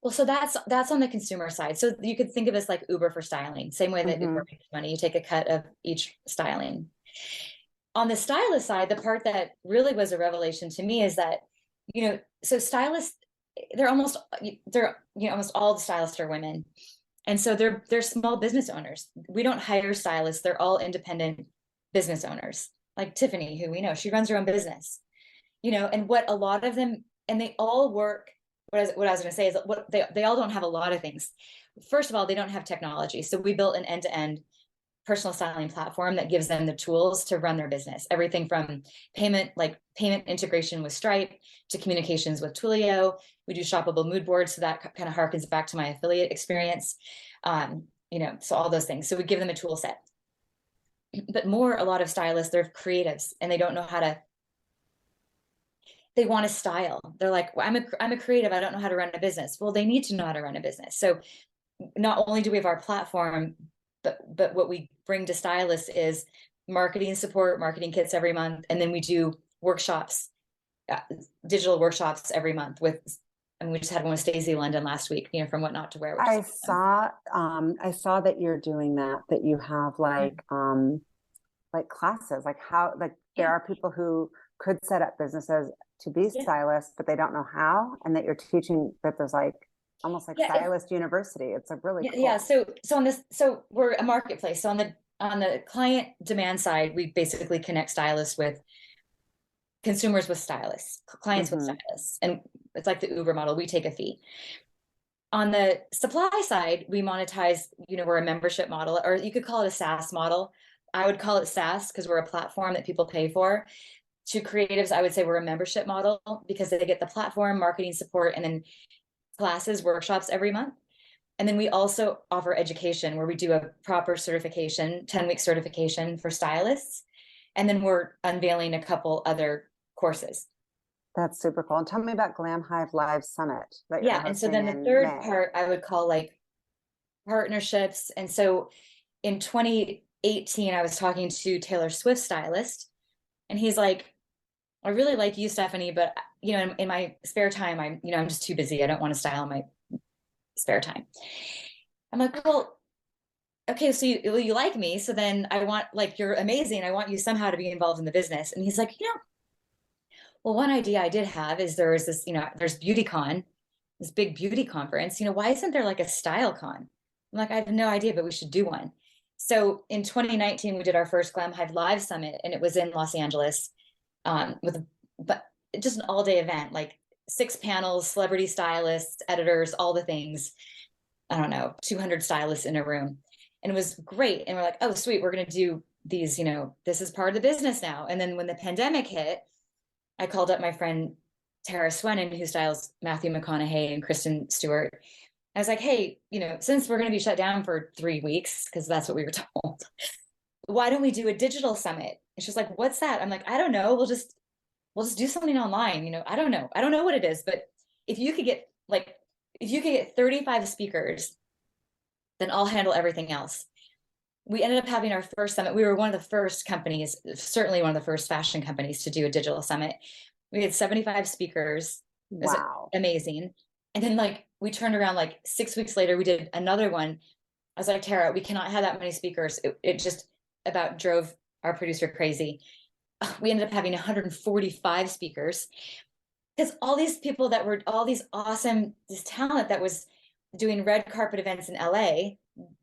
Well, so that's on the consumer side. So you could think of this like Uber for styling, same way that Uber makes money. You take a cut of each styling. On the stylist side, the part that really was a revelation to me is that so stylists, almost all the stylists are women. And so they're small business owners. We don't hire stylists. They're all independent business owners. Like Tiffany, who we know, she runs her own business, and what a lot of them, and they all work. What I was going to say is what they all don't have a lot of things. First of all, they don't have technology. So we built an end-to-end personal styling platform that gives them the tools to run their business. Everything from payment integration with Stripe to communications with Twilio. We do shoppable mood boards. So that kind of harkens back to my affiliate experience. So all those things. So we give them a tool set. But a lot of stylists, they're creatives and they don't know how to, they want to style. They're like, well, I'm a creative. I don't know how to run a business. Well, they need to know how to run a business. So not only do we have our platform, but what we bring to stylists is marketing support, marketing kits every month. And then we do workshops, digital workshops every month and we just had one with Stacey London last week, from What Not to Wear. I saw that you're doing that you have like classes, there are people who could set up businesses to be stylists, but they don't know how, and that you're teaching that there's almost stylist university. It's a really cool. Yeah. So we're a marketplace. So on the client demand side, we basically connect stylists with consumers with stylists, clients with stylists, and it's like the Uber model. We take a fee. On the supply side, we monetize. We're a membership model, or you could call it a SaaS model. I would call it SaaS because we're a platform that people pay for. To creatives, I would say we're a membership model because they get the platform, marketing support, and then classes, workshops every month. And then we also offer education where we do a proper certification, 10-week certification for stylists. And then we're unveiling a couple other courses. That's super cool. And tell me about Glam Hive Live Summit. And so then the third part I would call partnerships. And so in 2018, I was talking to Taylor Swift's stylist, and he's like, I really like you, Stephanie, but in my spare time, I'm just too busy. I don't want to style in my spare time. I'm like, well, okay, so you like me. So then I want, you're amazing. I want you somehow to be involved in the business. And he's like, well, one idea I did have is there was this, there's BeautyCon, this big beauty conference. Why isn't there a style con? I'm like, I have no idea, but we should do one. So in 2019, we did our first Glam Hive Live Summit, and it was in Los Angeles. But just an all-day event, 6 panels, celebrity stylists, editors, all the things. I don't know, 200 stylists in a room, and it was great. And we're like, oh, sweet, we're going to do these. This is part of the business now. And then when the pandemic hit, I called up my friend Tara Swennen, who styles Matthew McConaughey and Kristen Stewart. I was like, hey, since we're going to be shut down for 3 weeks, because that's what we were told, why don't we do a digital summit? And she's like, what's that? I'm like, I don't know. We'll just do something online. I don't know what it is, but if you could get 35 speakers, then I'll handle everything else. We ended up having our first summit. We were one of the first companies, certainly one of the first fashion companies to do a digital summit. We had 75 speakers. Wow. Amazing. And then we turned around 6 weeks later, we did another one. I was like, Tara, we cannot have that many speakers. It just about drove our producer crazy. We ended up having 145 speakers because all these people this talent that was doing red carpet events in LA,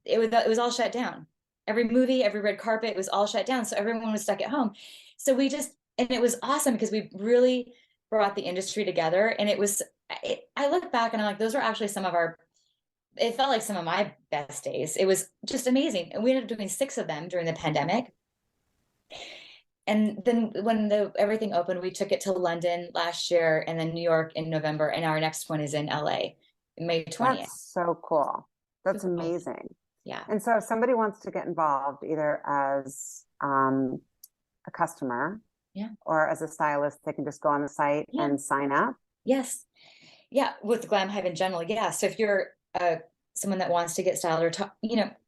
it was all shut down. Every movie, every red carpet, it was all shut down. So everyone was stuck at home. So and it was awesome because we really brought the industry together. And I look back and I'm like, those were actually it felt like some of my best days. It was just amazing. And we ended up doing 6 of them during the pandemic. And then when everything opened, we took it to London last year, and then New York in November. And our next one is in LA, May 20th. That's so cool. That's amazing. Yeah. And so if somebody wants to get involved either as a customer or as a stylist, they can just go on the site and sign up. Yes. Yeah. With Glam Hive in general. Yeah. So if you're someone that wants to get styled or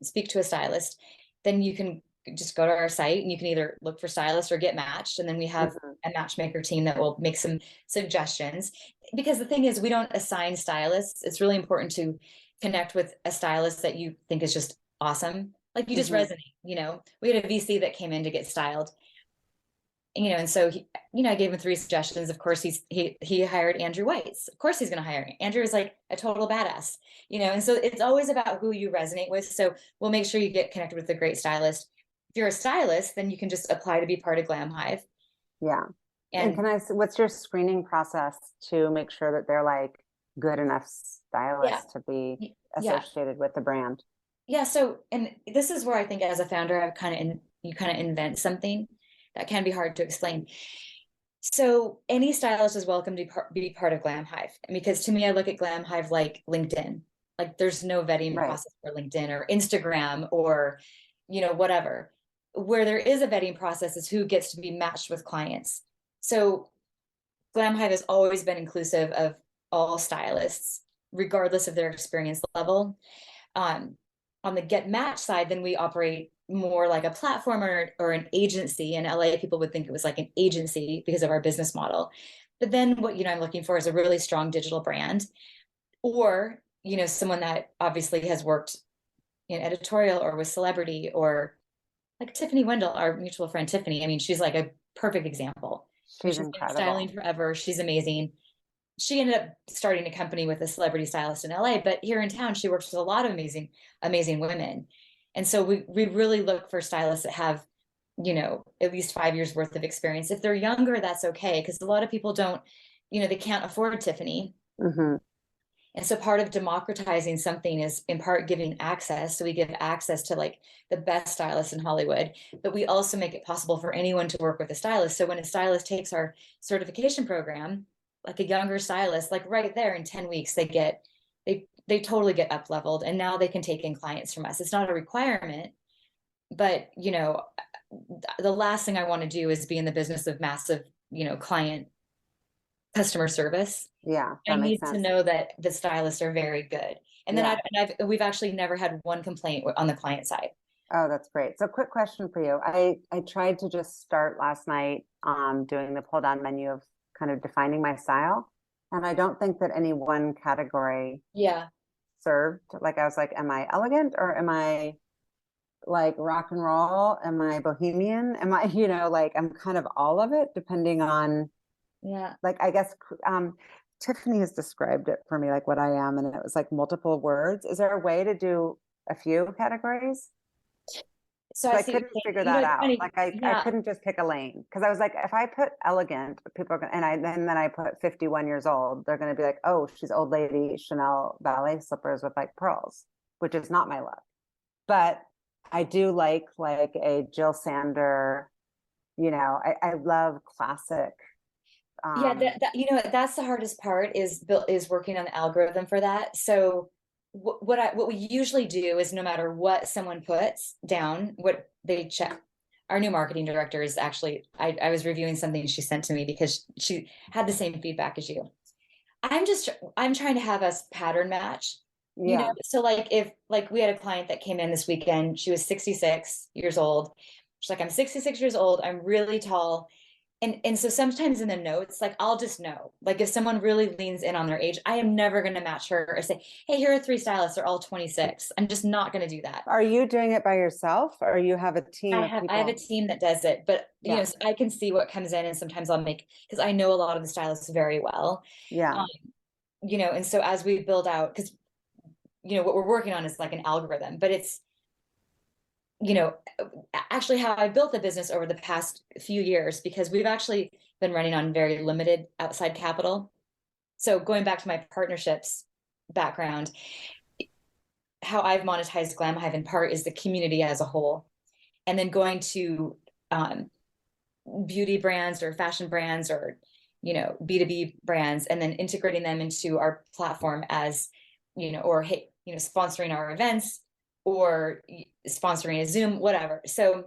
speak to a stylist, then you can just go to our site and you can either look for stylists or get matched. And then we have a matchmaker team that will make some suggestions, because the thing is, we don't assign stylists. It's really important to connect with a stylist that you think is just awesome. You just resonate, we had a VC that came in to get styled, And so I gave him 3 suggestions. Of course, he hired Andrew Weiss. Of course, he's going to hire him. Andrew is like a total badass, and so it's always about who you resonate with. So we'll make sure you get connected with a great stylist. If you're a stylist, then you can just apply to be part of Glam Hive. Yeah. And what's your screening process to make sure that they're like good enough stylists to be associated with the brand? Yeah. So, and this is where I think as a founder, you kind of invent something that can be hard to explain. So any stylist is welcome to be part of Glam Hive. Because to me, I look at Glam Hive like LinkedIn. Like there's no vetting process for LinkedIn or Instagram or, whatever. Where there is a vetting process is who gets to be matched with clients. So Glam Hive has always been inclusive of all stylists, regardless of their experience level. On the get match side, then we operate more like a platform or an agency. In LA, people would think it was like an agency because of our business model. But then what I'm looking for is a really strong digital brand, or someone that obviously has worked in editorial or with celebrity, or like Tiffany Wendell, our mutual friend Tiffany. I mean, she's like a perfect example. She's incredible. Been styling forever. She's amazing. She ended up starting a company with a celebrity stylist in LA, but here in town, she works with a lot of amazing, amazing women. And so we really look for stylists that have, at least 5 years worth of experience. If they're younger, that's okay. Because a lot of people don't, they can't afford Tiffany. Mm-hmm. And so part of democratizing something is in part giving access. So we give access to like the best stylists in Hollywood, but we also make it possible for anyone to work with a stylist. So when a stylist takes our certification program, like a younger stylist, like right there in 10 weeks, they totally get up leveled, and now they can take in clients from us. It's not a requirement, but the last thing I want to do is be in the business of massive, client customer service. Yeah. I need to know that the stylists are very good. And then we've actually never had one complaint on the client side. Oh, that's great. So quick question for you. I tried to just start last night doing the pull down menu of kind of defining my style. And I don't think that any one category served. Like I was like, am I elegant or am I like rock and roll? Am I bohemian? Am I, like I'm kind of all of it depending on, like, I guess Tiffany has described it for me, like what I am. And it was like multiple words. Is there a way to do a few categories? So I couldn't figure that out. Like I couldn't just pick a lane, because I was like, if I put elegant, people are gonna, and then I put 51 years old, they're going to be like, oh, she's old lady Chanel ballet slippers with like pearls, which is not my look. But I do like a Jill Sander, I love classic. That's the hardest part is working on the algorithm for that. So what we usually do is no matter what someone puts down, what they check. Our new marketing director is actually, I was reviewing something she sent to me because she had the same feedback as you. I'm trying to have us pattern match, so like if like we had a client that came in this weekend, she was 66 years old. She's like, I'm 66 years old. I'm really tall. And so sometimes in the notes, like I'll just know, like if someone really leans in on their age, I am never going to match her or say, hey, here are 3 stylists, they're all 26. I'm just not going to do that. Are you doing it by yourself, or you have a team of people? I have a team that does it, but so I can see what comes in, and sometimes I'll because I know a lot of the stylists very well. Yeah. And so as we build out, because what we're working on is like an algorithm, but it's actually how I built the business over the past few years, because we've actually been running on very limited outside capital. So going back to my partnerships background, how I've monetized Glam Hive in part is the community as a whole. And then going to beauty brands or fashion brands or, B2B brands, and then integrating them into our platform as, or, sponsoring our events, or sponsoring a Zoom, whatever. So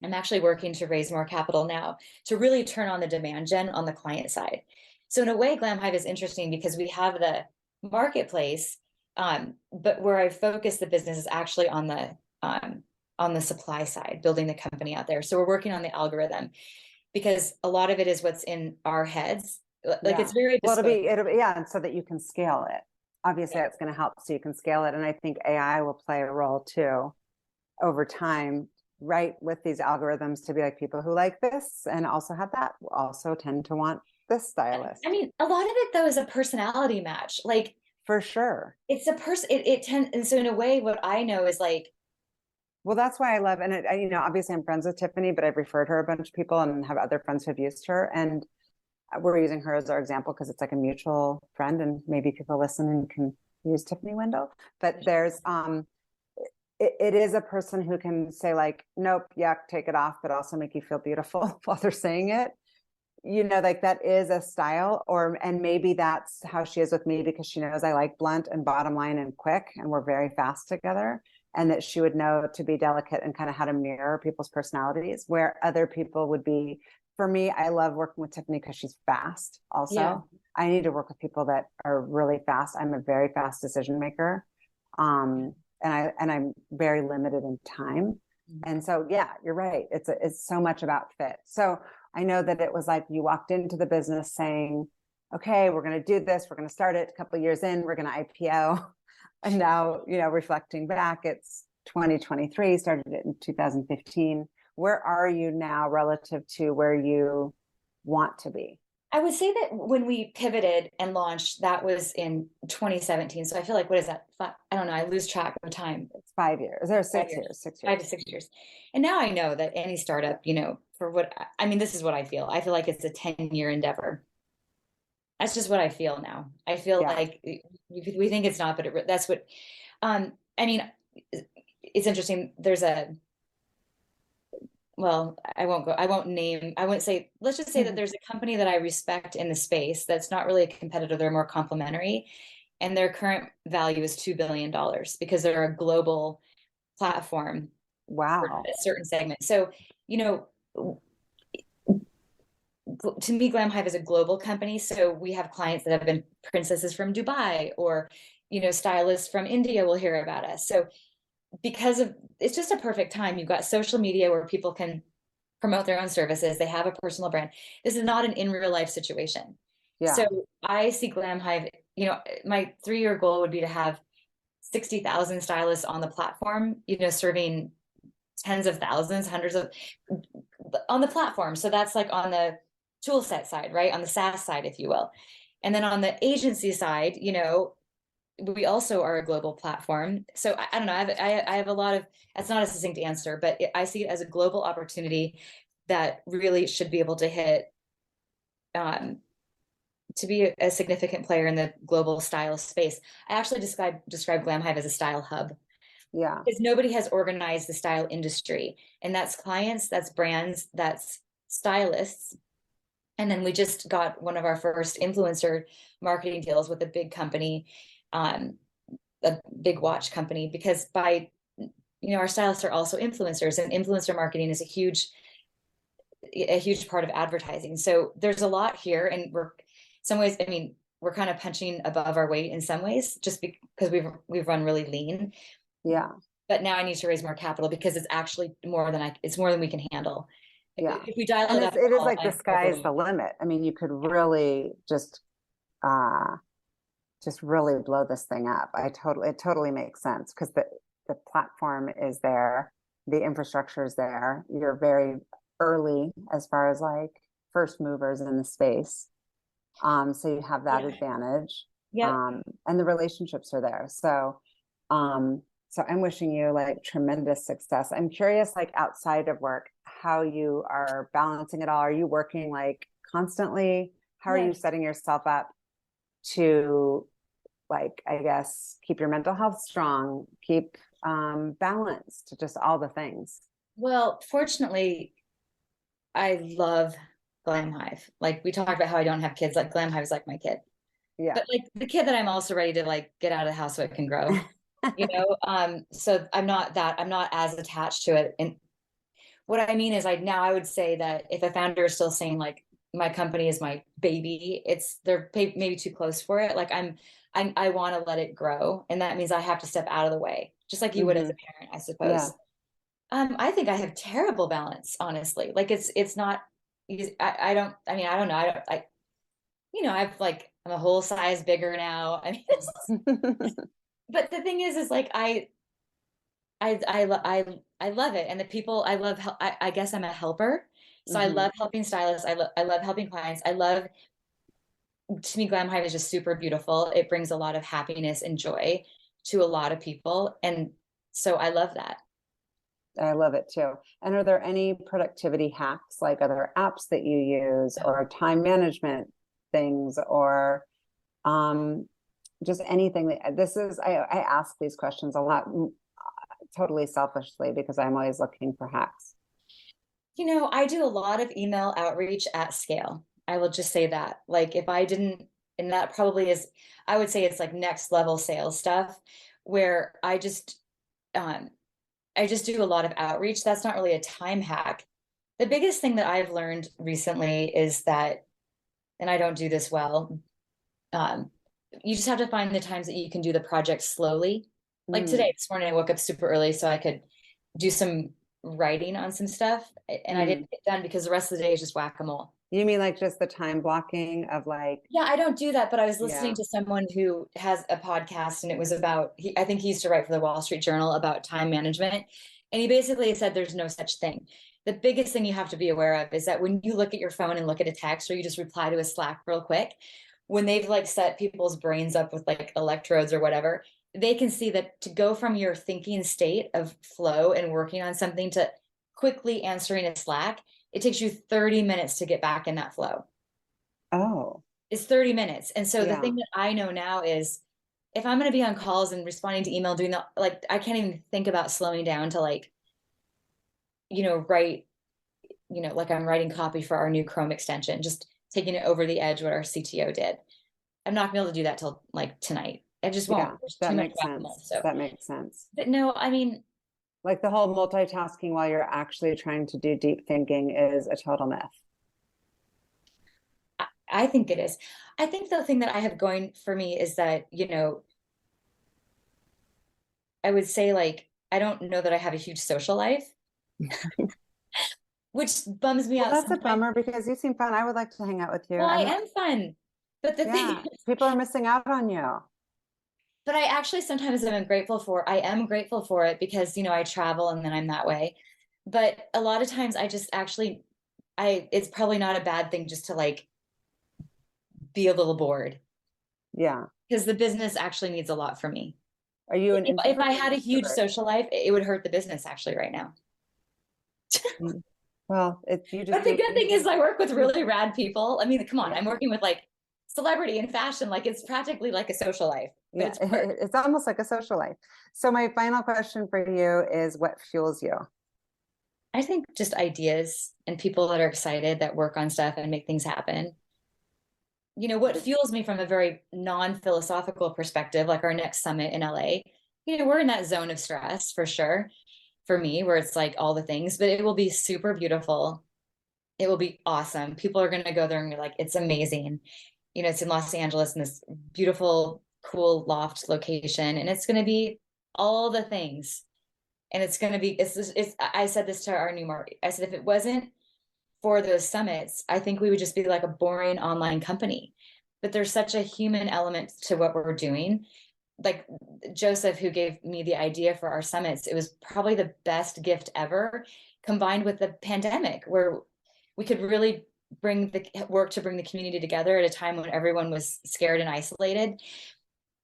I'm actually working to raise more capital now to really turn on the demand gen on the client side. So in a way, Glam Hive is interesting because we have the marketplace, but where I focus the business is actually on the supply side, building the company out there. So we're working on the algorithm, because a lot of it is what's in our heads. Like it's very well, it'll be and so that you can scale it. Obviously, that's going to help so you can scale it. And I think AI will play a role too over time, right with these algorithms to be like, people who like this and also have that will also tend to want this stylist. I mean, a lot of it though is a personality match. Like For sure. it's a person, it tends, and so in a way, what I know is like, Well, that's why I love, and you know, obviously I'm friends with Tiffany, but I've referred her a bunch of people and have other friends who have used her. And we're using her as our example because it's like a mutual friend, and maybe people listen and can use Tiffany Wendell. But there's, it is a person who can say like, nope, yuck, take it off, but also make you feel beautiful while they're saying it. You know, like that is a style, and maybe that's how she is with me because she knows I like blunt and bottom line and quick, and we're very fast together. And that she would know to be delicate and kind of how to mirror people's personalities, where other people would be. For me, I love working with Tiffany because she's fast. Also, yeah, I need to work with people that are really fast. I'm a very fast decision maker, and I'm very limited in time. And so, yeah, you're right. It's so much about fit. So I know that it was like you walked into the business saying, okay, we're going to do this. We're going to start it a couple of years in. We're going to IPO. And now, you know, reflecting back, it's 2023, started it in 2015. Where are you now relative to where you want to be? I would say that when we pivoted and launched, that was in 2017. So I feel like, what is that? I don't know. I lose track of time. It's 5 years. Or 6 years. 6 years. 5 to 6 years. And now I know that any startup, you know, for what, I mean, this is what I feel. I feel like it's a 10-year endeavor. That's just what I feel now. I feel like we think it's not, but that's what, I mean, it's interesting. There's well, I won't say, let's just say that there's a company that I respect in the space that's not really a competitor, they're more complementary. And their current value is $2 billion because they're a global platform. Wow. For a certain segment. So, you know, to me, Glam Hive is a global company. So we have clients that have been princesses from Dubai, or, you know, stylists from India will hear about us. So because of, it's just a perfect time. You've got social media where people can promote their own services. They have a personal brand. This is not an in real life situation. Yeah. So I see Glam Hive, you know, my 3-year goal would be to have 60,000 stylists on the platform, you know, serving tens of thousands, hundreds of on the platform. So that's like on the tool set side, right? On the SaaS side, if you will. And then on the agency side, you know, we also are a global platform. So I don't know. I have a lot of, that's not a succinct answer, but I see it as a global opportunity that really should be able to hit, to be a significant player in the global style space. I actually describe Glam Hive as a style hub. Yeah. Because nobody has organized the style industry. And that's clients, that's brands, that's stylists. And then we just got one of our first influencer marketing deals with a big company, a big watch company, because you know, our stylists are also influencers, and influencer marketing is a huge part of advertising. So there's a lot here, and some ways, I mean, we're kind of punching above our weight in some ways, just because we've run really lean. Yeah. But now I need to raise more capital because it's actually more than we can handle. Yeah. If we dial And it up, it is like the sky is the limit. I mean, you could really just really blow this thing up. It totally makes sense because the platform is there, the infrastructure is there. You're very early as far as like first movers in the space. So you have that advantage. Yeah. And the relationships are there. So I'm wishing you like tremendous success. I'm curious, like outside of work, how you are balancing it all. Are you working like constantly? How are you setting yourself up to, like, I guess, keep your mental health strong, keep balanced, just all the things? Well, fortunately, I love Glam Hive. Like we talked about how I don't have kids. Like Glam Hive is like my kid. Yeah. But like the kid that I'm also ready to like get out of the house so it can grow. You know, so I'm not as attached to it. And what I mean is I would say that if a founder is still saying like my company is my baby, they're maybe too close for it. Like I want to let it grow, and that means I have to step out of the way, just like you would as a parent, I suppose. Yeah. I think I have terrible balance, honestly. Like it's not. I don't. I mean, I don't know. You know, I'm a whole size bigger now. I mean, but the thing is like I love it. And the people I love, I guess I'm a helper. So I Mhm. love helping stylists. I love helping clients. To me, Glam Hive is just super beautiful. It brings a lot of happiness and joy to a lot of people. And so I love that. I love it too. And are there any productivity hacks, like other apps that you use or time management things or um, just anything that this is, I ask these questions a lot, totally selfishly because I'm always looking for hacks. I do a lot of email outreach at scale. I will just say that. Like, if I didn't, and that probably is, I would say it's like next level sales stuff where um, I just do a lot of outreach. That's not really a time hack. The biggest thing that I've learned recently is that, and I don't do this well, um, you just have to find the times that you can do the project slowly. Like Mm, today, this morning, I woke up super early so I could do some writing on some stuff. And I mm. didn't get done because the rest of the day is just whack-a-mole. You mean like just the time blocking of like, Yeah, I don't do that, but I was listening yeah. to someone who has a podcast and it was about, I think he used to write for the Wall Street Journal about time management. And he basically said there's no such thing. The biggest thing you have to be aware of is that when you look at your phone and look at a text or you just reply to a Slack real quick, when they've like set people's brains up with like electrodes or whatever, they can see that to go from your thinking state of flow and working on something to quickly answering a Slack, it takes you 30 minutes to get back in that flow. Oh, It's 30 minutes. And so the yeah. thing that I know now is if I'm going to be on calls and responding to email, doing that, like I can't even think about slowing down to like, write, like I'm writing copy for our new Chrome extension, just taking it over the edge what our CTO did. I'm not gonna be able to do that till like tonight. I just won't. Yeah, There's that too much makes whack-a-mole. sense. So, That makes sense. but no, I mean, Like the whole multitasking while you're actually trying to do deep thinking is a total myth. I think it is. I think the thing that I have going for me is that, I would say like, I don't know that I have a huge social life, which bums me Well, out that's a sometimes. bummer because you seem fun. I would like to hang out with you. Well, I I'm, am fun. But the thing yeah, people are missing out on you. but I actually sometimes I am grateful for it because, I travel and then I'm that way. But a lot of times I just actually, it's probably not a bad thing just to like be a little bored Yeah. because the business actually needs a lot from me. Are you an If introvert I or an had a huge extrovert? social life, it would hurt the business actually right now. Mm. Well, you just But the do. good thing is I work with really rad people. I mean, come on, Yeah. I'm working with like celebrity and fashion. Like it's practically like a social life, but Yeah. it's work. It's almost like a social life. So my final question for you is what fuels you? I think just ideas and people that are excited that work on stuff and make things happen. What fuels me from a very non-philosophical perspective, like our next summit in LA, we're in that zone of stress for sure for me, where it's like all the things, but it will be super beautiful. It will be awesome. People are going to go there and be like, it's amazing. It's in Los Angeles in this beautiful, cool loft location, and it's going to be all the things. And it's going to be, I said this to our new market. I said, if it wasn't for those summits, I think we would just be like a boring online company. But there's such a human element to what we're doing. Like Joseph, who gave me the idea for our summits, it was probably the best gift ever, combined with the pandemic, where we could really bring the community together at a time when everyone was scared and isolated.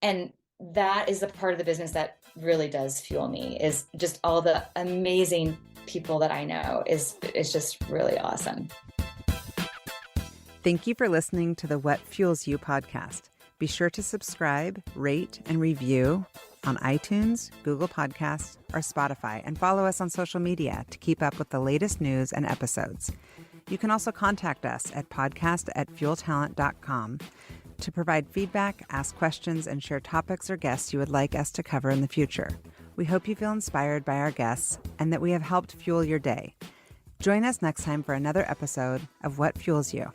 And that is the part of the business that really does fuel me, is just all the amazing people that I know is just really awesome. Thank you for listening to the What Fuels You podcast. Be sure to subscribe, rate, and review on iTunes, Google Podcasts, or Spotify, and follow us on social media to keep up with the latest news and episodes. You can also contact us at podcast@fueltalent.com to provide feedback, ask questions, and share topics or guests you would like us to cover in the future. We hope you feel inspired by our guests and that we have helped fuel your day. Join us next time for another episode of What Fuels You.